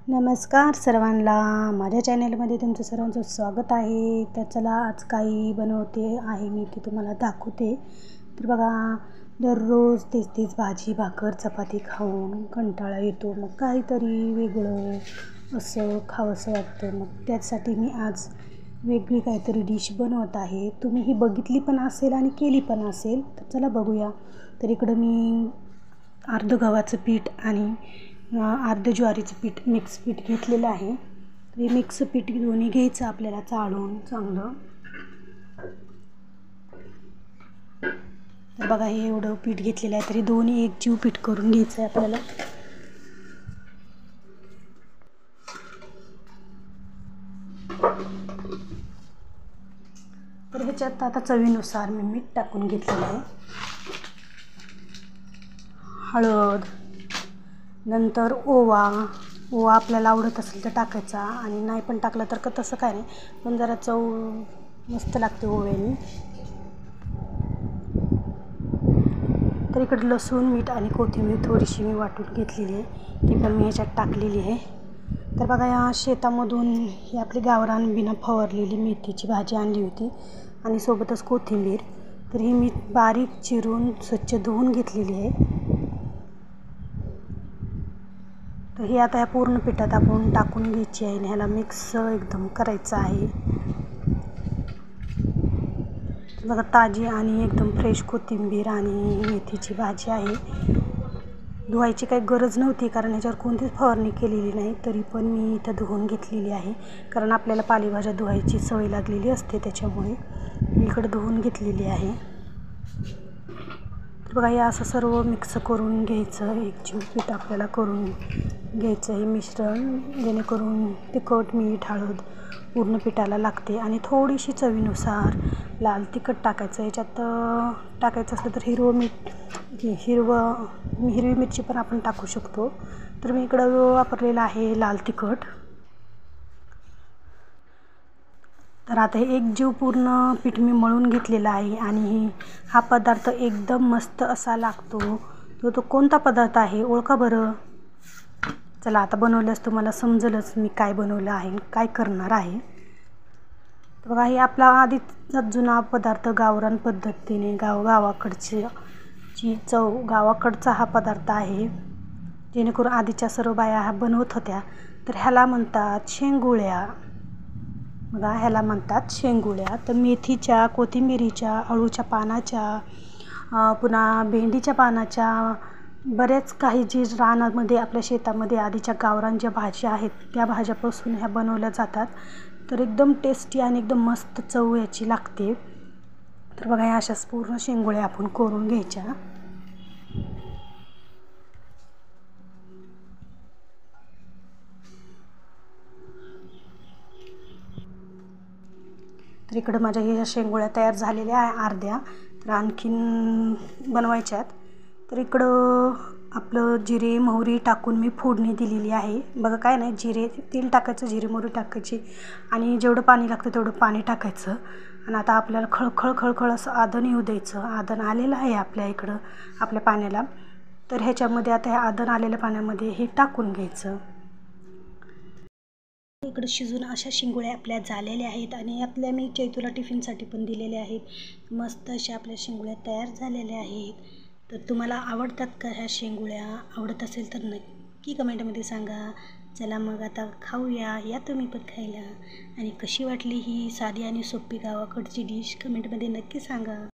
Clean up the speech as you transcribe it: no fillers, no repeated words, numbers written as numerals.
नमस्कार सर्वांना, माझ्या चॅनलमध्ये तुमचं सर्वांचं स्वागत आहे. तर चला आज काही बनवते आहे मी की तुम्हाला दाखवते. तर बघा, दररोज तेच भाजी भाकर चपाती खाऊन कंटाळा येतो, मग काहीतरी वेगळं असं खावंसं वाटतं. मग त्यासाठी मी आज वेगळी काहीतरी डिश बनवत आहे. तुम्ही ही बघितली पण असेल आणि केली पण असेल, तर चला बघूया. तर इकडं मी अर्धं गव्हाचं पीठ आणि अर्धं ज्वारीचं पीठ मिक्स पीठ घेतलेलं आहे. हे मिक्स पीठ दोन्ही घ्यायचं आपल्याला चाळून चांगलं. तर बघा, हे एवढं पीठ घेतलेलं आहे, तरी दोन्ही एकजीव पीठ करून घ्यायचं आहे आपल्याला. तर ह्याच्यात आता चवीनुसार मी मीठ टाकून घेतलेलं आहे, हळद, नंतर ओवा आपल्याला आवडत असेल तर टाकायचा, आणि नाही पण टाकलं तर तसं काय नाही, पण जरा चव मस्त लागते ओव्याने. तर इकडे लसूण, मीठ आणि कोथिंबीर थोडीशी मी वाटून घेतलेली आहे, ती पण मी ह्याच्यात टाकलेली आहे. तर बघा, या शेतामधून ही आपली गावरान बिना फवारलेली मेथीची भाजी आणली होती आणि सोबतच कोथिंबीर. तर ही मी बारीक चिरून स्वच्छ धुवून घेतलेली आहे. तर हे आता ह्या पूर्ण पिठात आपण टाकून घ्यायची आहे आणि ह्याला मिक्स एकदम करायचं आहे. बघा, ताजी आणि एकदम फ्रेश कोथिंबीर आणि मेथीची भाजी आहे. धुवायची काही गरज नव्हती, कारण ह्याच्यावर कोणतीच फवारणी केलेली नाही, तरी पण मी इथं धुवून घेतलेली आहे, कारण आपल्याला पालेभाज्या धुवायची सवय लागलेली असते, त्याच्यामुळे मी इकडं धुवून घेतलेली आहे. तर बघा, हे असं सर्व मिक्स करून घ्यायचं, एकजीव पीठ आपल्याला करून घ्यायचं हे मिश्रण, जेणेकरून तिखट, मीठ, हळद पूर्ण पिठाला लागते. आणि थोडीशी चवीनुसार लाल तिखट टाकायचं. ह्याच्यात टाकायचं असलं तर हिरवी मिरची पण आपण टाकू शकतो. तर मी इकडं वापरलेलं आहे लाल तिखट. तर आता हे एकजीव पूर्ण पीठ मी मळून घेतलेलं आहे, आणि हा पदार्थ एकदम मस्त असा लागतो. तो कोणता पदार्थ आहे ओळखा बरं? चला, आता बनवल्यास तुम्हाला समजेलच मी काय बनवलं आहे, काय करणार आहे. तर बघा, हे आपला आधीचा जुना पदार्थ गावरान पद्धतीने गावाकडची चव, गावाकडचा हा पदार्थ आहे, जेणेकरून आधीच्या सर्व बाया हा बनवत होत्या. तर ह्याला म्हणतात शेंगुळ्या. बघा, ह्याला म्हणतात शेंगुळ्या. तर मेथीच्या, कोथिंबिरीच्या, अळूच्या पानाच्या, पुन्हा भेंडीच्या पानाच्या, बऱ्याच काही जी रानामध्ये आपल्या शेतामध्ये आधीच्या गावरान ज्या भाज्या आहेत त्या भाज्यापासून ह्या बनवल्या जातात. तर एकदम टेस्टी आणि एकदम मस्त चव याची लागते. तर बघा, ह्या अशाच पूर्ण शेंगुळ्या आपण करून घ्यायच्या. तर इकडं माझ्या ह्या शेंगुळ्या तयार झालेल्या आहे अर्ध्या, तर आणखीन बनवायच्या आहेत. तर इकडं आपलं जिरे मोहरी टाकून मी फोडणी दिलेली आहे. बघा, काय नाही, तेल टाकायचं, जिरे मोहरी टाकायची, आणि जेवढं पाणी लागतं तेवढं पाणी टाकायचं. आणि आता आपल्याला खळखळ असं आदन येऊ द्यायचं. आदन आलेलं आहे आपल्या इकडं आपल्या पाण्याला. तर ह्याच्यामध्ये आता ह्या आदन आलेल्या पाण्यामध्ये हे टाकून घ्यायचं. इकडं शिजून अशा शेंगुळ्या आपल्या झालेल्या आहेत, आणि आपल्या मी चैतूला टिफिनसाठी पण दिलेल्या आहेत. मस्त अशा आपल्या शेंगुळ्या तयार झालेल्या आहेत. तर तुम्हाला आवडतात का ह्या शेंगुळ्या? आवडत असेल तर नक्की कमेंटमध्ये सांगा. चला मग आता खाऊया, या तुम्ही पण खायला. आणि कशी वाटली ही साधी आणि सोपी गावाकडची डिश कमेंटमध्ये नक्की सांगा.